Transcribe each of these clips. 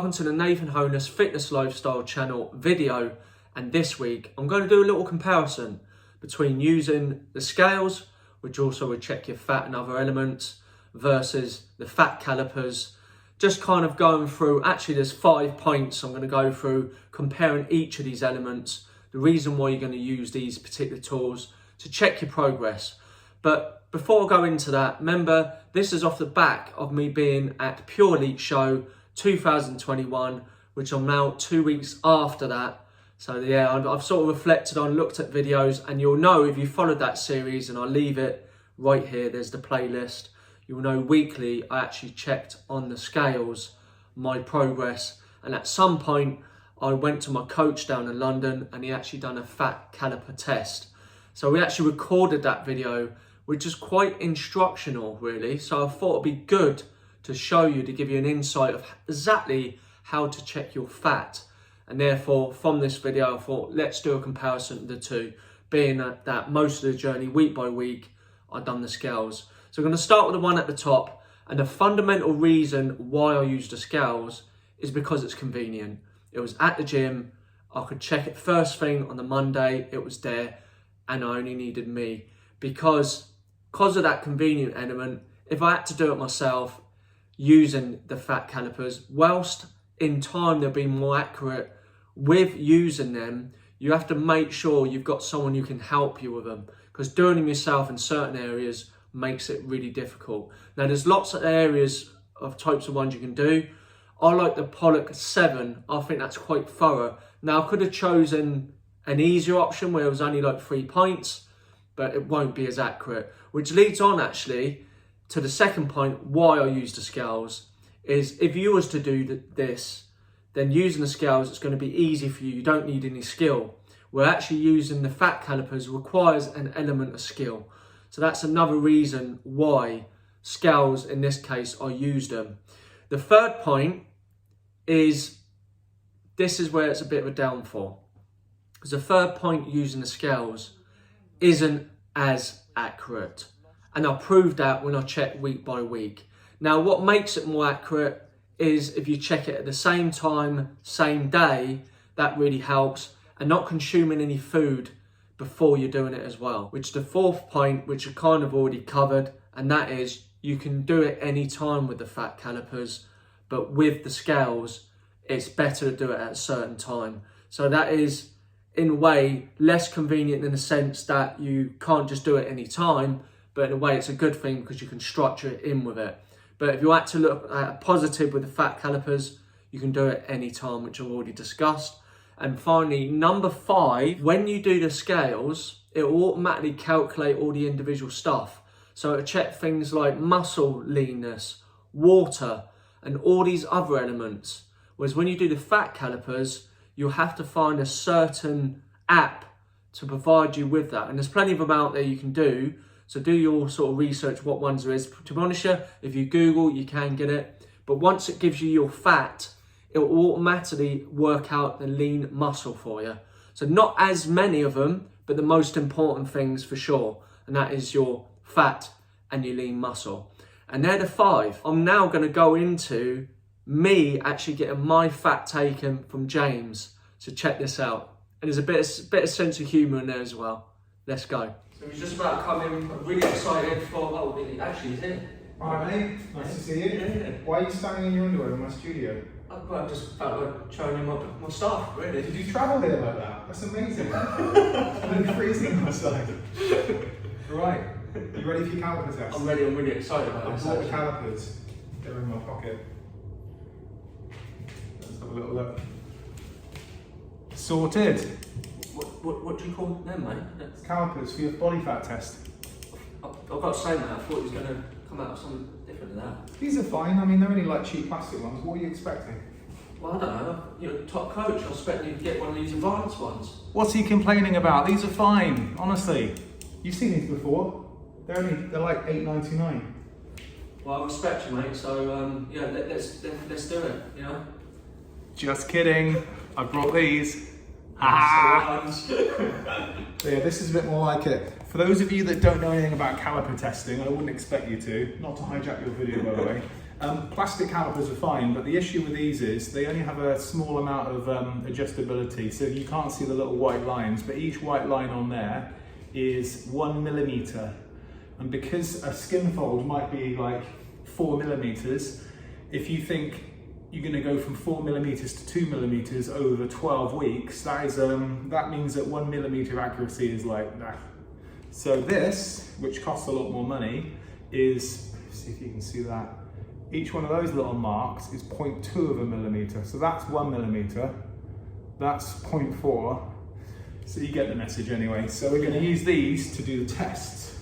welcome to the Nathan Honus Fitness Lifestyle channel video, and this week I'm going to do a little comparison between using the scales, which also would check your fat and other elements, versus the fat calipers. Just kind of going through, actually there's 5 points I'm going to go through comparing each of these elements, the reason why you're going to use these particular tools to check your progress. But before I go into that, remember this is off the back of me being at Pure Elite Show 2021, which I'm now 2 weeks after that. So yeah, I've sort of reflected on, looked at videos, and you'll know if you followed that series, and I'll leave it right here, there's the playlist. You'll know weekly I actually checked on the scales my progress, and at some point I went to my coach down in London and he actually done a fat caliper test. So we actually recorded that video, which is quite instructional really. So I thought it'd be good to show you, to give you an insight of exactly how to check your fat. And therefore from this video I thought let's do a comparison of the two, being that most of the journey week by week I've done the scales. So I'm going to start with the one at the top, and the fundamental reason why I use the scales is because it's convenient. It was at the gym, I could check it first thing on the Monday, it was there, and I only needed me. Because of that convenient element, if I had to do it myself using the fat calipers, whilst in time they'll be more accurate, with using them, you have to make sure you've got someone who can help you with them, because doing them yourself in certain areas makes it really difficult. Now there's lots of areas of types of ones you can do. I like the Pollock 7, I think that's quite thorough. Now I could have chosen an easier option where it was only like 3 points, but it won't be as accurate. Which leads on actually to the second point why I use the scales, is if you was to do this, then using the scales it's going to be easy for you, you don't need any skill. Where actually using the fat calipers requires an element of skill. So that's another reason why scales in this case I used them. The third point is, this is where it's a bit of a downfall, because the third point using the scales isn't as accurate, and I proved that when I checked week by week. Now what makes it more accurate is if you check it at the same time, same day, that really helps, and not consuming any food before you're doing it as well. Which is the fourth point, which I kind of already covered, and that is you can do it any time with the fat calipers, but with the scales it's better to do it at a certain time. So that is in a way less convenient in the sense that you can't just do it any time, but in a way it's a good thing because you can structure it in with it. But if you had to look at a positive with the fat calipers, you can do it any time, which I've already discussed. And finally, number 5, when you do the scales, it will automatically calculate all the individual stuff. So it'll check things like muscle leanness, water, and all these other elements. Whereas when you do the fat calipers, you'll have to find a certain app to provide you with that. And there's plenty of them out there you can do. So do your sort of research what ones there is. To be honest, if you Google, you can get it. But once it gives you your fat, it will automatically work out the lean muscle for you. So not as many of them, but the most important things for sure. And that is your fat and your lean muscle. And they're the 5. I'm now going to go into me actually getting my fat taken from James. So check this out. And there's a bit of sense of humour in there as well. Let's go. So he's just about to come in. I'm really excited for, oh, actually he's here. Hi mate, nice to see you. Yeah. Why are you standing in your underwear in my studio? I just felt like showing you my stuff, really. Did you travel here like that? That's amazing. I'm freezing outside. Right, you ready for your caliper test? I'm ready, I'm really excited about I this. bought the calipers. They're in my pocket. Let's have a little look. Sorted. What do you call them, mate? Calipers for your body fat test. I've got to say, mate, I thought it was going to come out with something different than that. These are fine. I mean, they're only like cheap plastic ones. What are you expecting? Well, I don't know. You're a top coach. I was expecting you to get one of these advanced ones. What's he complaining about? These are fine, honestly. You've seen these before. They're like $8.99. Well, I respect you, mate. So yeah, let's do it. You know. Just kidding. I brought these. So yeah, this is a bit more like it. For those of you that don't know anything about caliper testing, I wouldn't expect you to. Not to hijack your video, by the way. Plastic calipers are fine, but the issue with these is they only have a small amount of adjustability, so you can't see the little white lines, but each white line on there is 1 millimeter. And because a skin fold might be like 4 millimeters, if you think you're going to go from 4 millimeters to 2 millimeters over 12 weeks, that means that 1 millimeter accuracy is like nah. So this, which costs a lot more money, is, see if you can see that, each one of those little marks is 0.2 of a millimeter. So that's 1 millimeter, that's 0.4. So you get the message anyway. So we're going to use these to do the tests,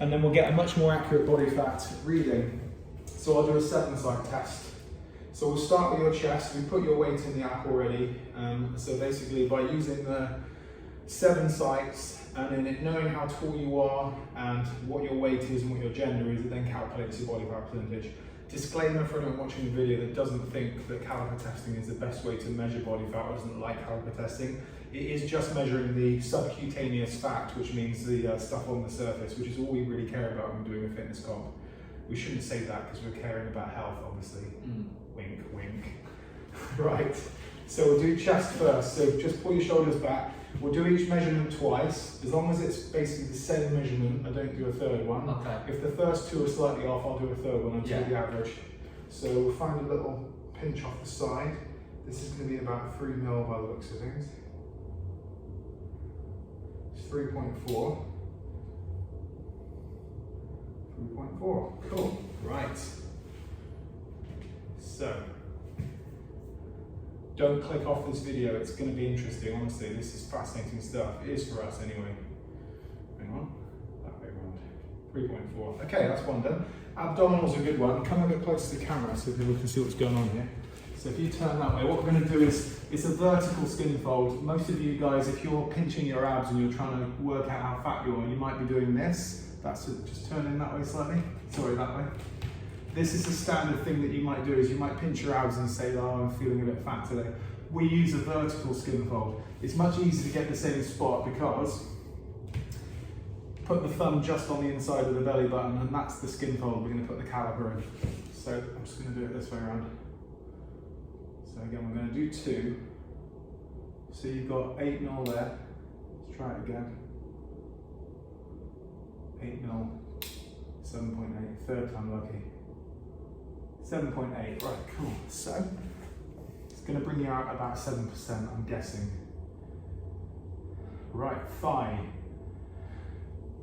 and then we'll get a much more accurate body fat reading. So I'll do a 7-site test. So we'll start with your chest. We put your weight in the app already. So basically by using the 7 sites and in it knowing how tall you are and what your weight is and what your gender is, it then calculates your body fat percentage. Disclaimer for anyone watching the video that doesn't think that caliper testing is the best way to measure body fat or doesn't like caliper testing. It is just measuring the subcutaneous fat, which means the stuff on the surface, which is all we really care about when we're doing a fitness comp. We shouldn't say that because we're caring about health, obviously. Wink, wink. Right, so we'll do chest first. So just pull your shoulders back. We'll do each measurement twice. As long as it's basically the same measurement, I don't do a third one. Okay. If the first 2 are slightly off, I'll do a third one until the average. So we'll find a little pinch off the side. This is going to be about 3 mil by the looks of things. It's 3.4. 3.4. Cool. Right. So, don't click off this video, it's going to be interesting, honestly, this is fascinating stuff. It is for us anyway. Hang on, that way around. 3.4. Okay, that's one done. Abdominal's a good one. Come a bit closer to the camera so people can see what's going on here. So if you turn that way, what we're going to do is, it's a vertical skin fold. Most of you guys, if you're pinching your abs and you're trying to work out how fat you are, you might be doing this. That's it, just turn in that way slightly. Sorry, that way. This is the standard thing that you might do, is you might pinch your abs and say, oh, I'm feeling a bit fat today. We use a vertical skin fold. It's much easier to get the same spot because put the thumb just on the inside of the belly button and that's the skin fold we're going to put the caliper in. So I'm just going to do it this way around. So again, we're going to do 2. So you've got 8 mil there. Let's try it again. 8 mil, 7.8, third time lucky. 7.8, right, cool. So, it's going to bring you out about 7%, I'm guessing. Right, thigh.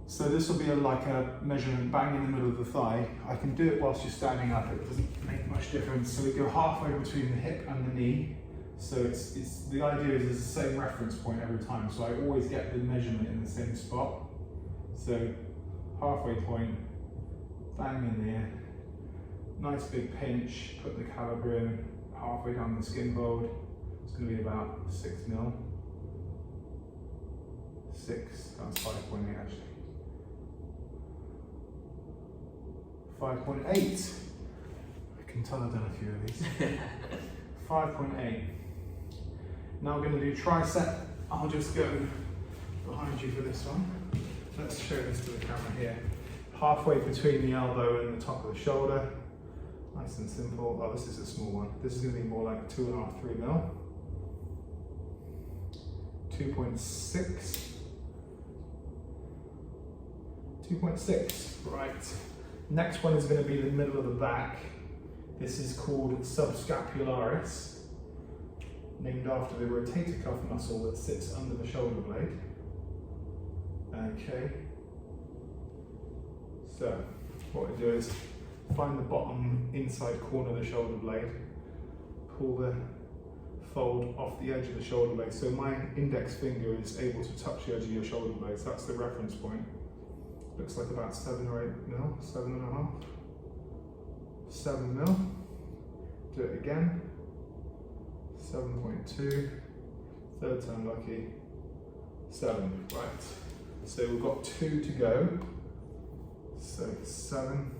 So this will be like a measurement bang in the middle of the thigh. I can do it whilst you're standing up, it doesn't make much difference. So we go halfway between the hip and the knee. So the idea is there's the same reference point every time. So I always get the measurement in the same spot. So halfway point, bang in there. Nice big pinch, put the caliper in, halfway down the skin fold. It's going to be about 6 mil. 6, that's 5.8 actually. 5.8. I can tell I've done a few of these. 5.8. Now we're going to do tricep. I'll just go behind you for this one. Let's show this to the camera here. Halfway between the elbow and the top of the shoulder. Nice and simple. Oh, this is a small one. This is going to be more like 2.5, 3 mil. 2.6. 2.6. Right. Next one is going to be the middle of the back. This is called subscapularis, named after the rotator cuff muscle that sits under the shoulder blade. Okay. So, what we do is find the bottom inside corner of the shoulder blade, pull the fold off the edge of the shoulder blade. So my index finger is able to touch the edge of your shoulder blade. So that's the reference point. Looks like about 7 or 8 mil, 7.5. 7 mil. Do it again. 7.2. Third time lucky. 7. Right. So we've got 2 to go. So 7.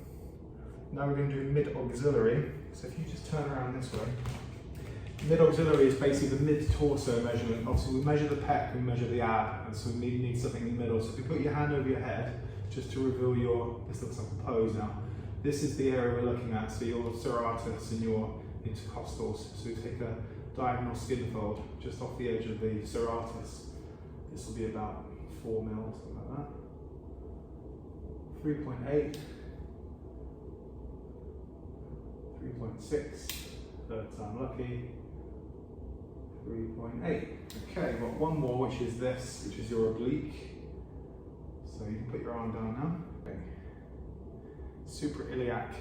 Now we're going to do mid-auxiliary. So if you just turn around this way. Mid-auxiliary is basically the mid-torso measurement. Obviously we measure the pec and measure the ab, and so we need something in the middle. So if you put your hand over your head, just to reveal this looks like a pose now. This is the area we're looking at, so your serratus and your intercostals. So you take a diagonal skin fold just off the edge of the serratus. This will be about 4 mil, something like that. 3.8, 3.6, third time lucky, 3.8. Okay, we've got one more, which is this, which is your oblique. So you can put your arm down now. Okay. Suprailiac.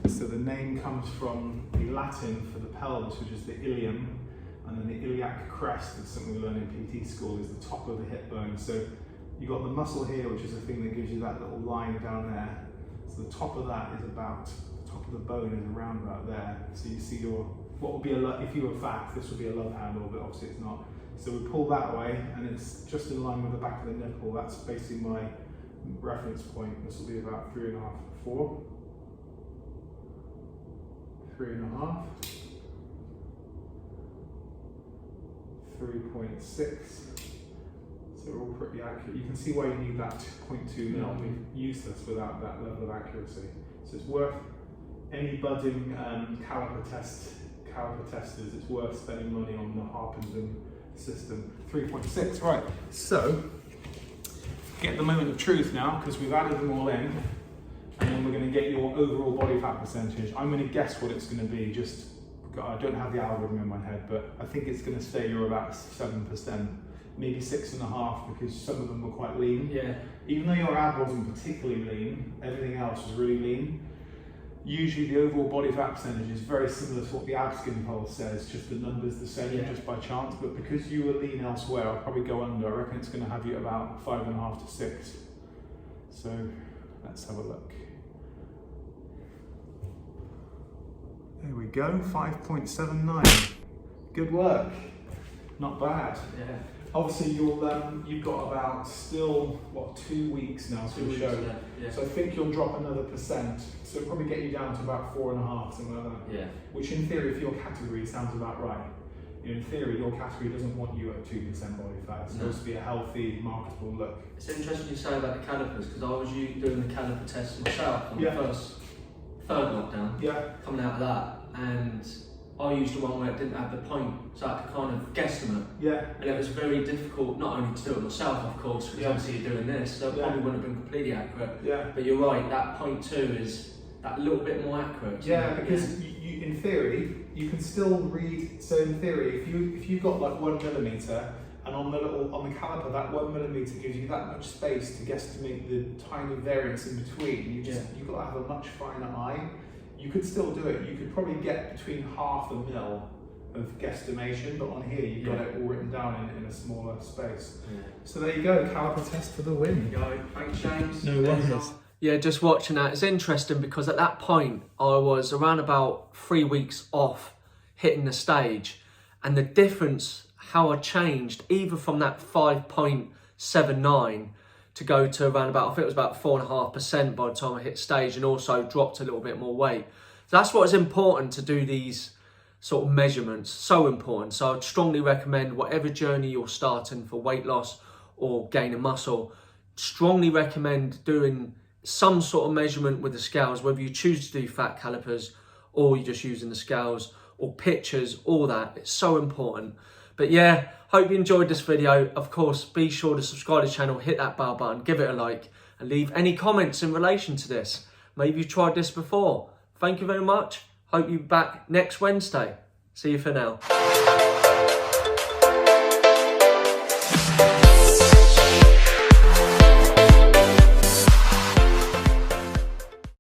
So the name comes from the Latin for the pelvis, which is the ilium, and then the iliac crest, that's something we learn in PT school, is the top of the hip bone. So you've got the muscle here, which is the thing that gives you that little line down there. So the top of that is about, the top of the bone is around about there. So you see your, what would be a, if you were fat, this would be a love handle, but obviously it's not. So we pull that away, and it's just in line with the back of the nipple. That's basically my reference point. This will be about 3.5, 4. 3.5. 3.6. So we're all pretty accurate. You can see why you need that 0.2 mil. We've used this without that level of accuracy. So it's worth any budding caliper testers. It's worth spending money on the Harpenden system. 3.6. Right. So get the moment of truth now, because we've added them all in, and then we're going to get your overall body fat percentage. I'm going to guess what it's going to be. Just I don't have the algorithm in my head, but I think it's going to say you're about 7%. Maybe 6.5%, because some of them were quite lean. Yeah. Even though your ab wasn't particularly lean, everything else was really lean. Usually the overall body fat percentage is very similar to what the ab skin pulse says, just the numbers the same, just by chance. But because you were lean elsewhere, I'll probably go under. I reckon it's going to have you about 5.5 to 6. So let's have a look. There we go, 5.79. Good work. Not bad. Yeah. Obviously, you've got about still, what, 2 weeks now to the show. Yeah. So I think you'll drop another %. So it'll probably get you down to about 4.5, something like that. Yeah. Which in theory, for your category, sounds about right. In theory, your category doesn't want you at 2% body fat. It's supposed to be a healthy, marketable look. It's interesting you say about the calipers, because I was doing the caliper test myself on the third lockdown, coming out of that, and I used the one where it didn't have the point, so I could kind of guesstimate. Yeah. And it was very difficult, not only to do it myself, of course, because obviously you're doing this, so it probably wouldn't have been completely accurate. Yeah. But you're right, that 0.2 is that little bit more accurate. Yeah, because you, in theory, you can still read. So in theory, if you've got like 1 millimeter, and on the caliper, that 1 millimeter gives you that much space to guesstimate the tiny variance in between. You've got to have a much finer eye. You could still do it. You could probably get between 0.5 mil of guesstimation, but on here you've got it all written down in a smaller space. Yeah. So there you go, caliper test for the win. Thanks, James. No worries. Yeah, just watching that, it's interesting because at that point I was around about 3 weeks off hitting the stage, and the difference, how I changed, either from that 5.79 to go to around about, I think it was about 4.5% by the time I hit stage, and also dropped a little bit more weight. So that's what is important to do these sort of measurements, so important. So I'd strongly recommend whatever journey you're starting for weight loss or gaining muscle, strongly recommend doing some sort of measurement with the scales, whether you choose to do fat calipers or you're just using the scales or pictures, all that. It's so important. But yeah, hope you enjoyed this video. Of course, be sure to subscribe to the channel, hit that bell button, give it a like, and leave any comments in relation to this. Maybe you've tried this before. Thank you very much. Hope you're back next Wednesday. See you for now.